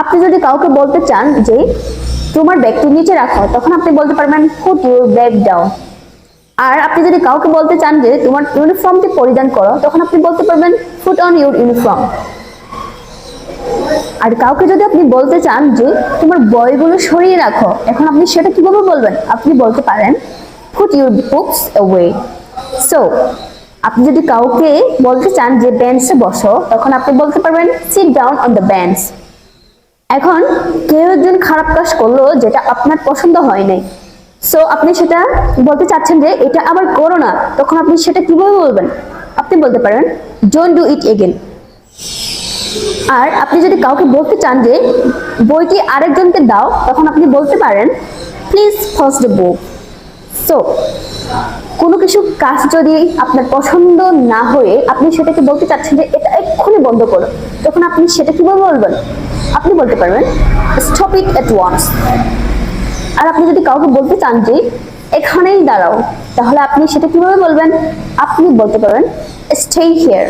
আপনি যদি কাউকে বলতে চান যে তোমার ব্যাগটি নিচে রাখো, তখন আপনি বলতে পারবেন put your bag down। আর আপনি যদি কাউকে বলতে চান যে তোমার ইউনিফর্মটি পরিধান করো, তখন আপনি বলতে পারবেন put on your uniform। আর কাউকে যদি আপনি বলতে চান যে তোমার বইগুলো সরিয়ে রাখো, এখন আপনি সেটা কিভাবে বলবেন? আপনি বলতে পারেন put your books away। So আপনি যদি কাউকে বলতে চান যে বেঞ্চে বসো, তখন আপনি বলতে পারবেন sit down on the bench। এখন কেউ একজন খারাপ কাজ করলো যেটা আপনার পছন্দ হয় নাই, সো আপনি সেটা বলতে চাচ্ছেন যে এটা আবার করো না, তখন আপনি সেটা কিভাবে বলবেন? আপনি বলতে পারেন don't do it again। আর আপনি যদি কাউকে বলতে চান যে বইটি আরেকজনকে দাও, তখন আপনি বলতে পারেন please pass the book. So কোনো কিছু কাজ যদি আপনার পছন্দ না হয়ে আপনি সেটাকে বলতে চাচ্ছেন যে এটা এক্ষুনি বন্ধ করো, তখন আপনি সেটা কিভাবে বলবেন? আপনি বলতে পারবেন স্টপ ইট এট ওয়ান্স। আর আপনি যদি কাউকে বলতে চান যে এখানেই দাঁড়াও, তাহলে আপনি সেটা কিভাবে বলবেন? আপনি বলতে পারেন স্টে হিয়ার।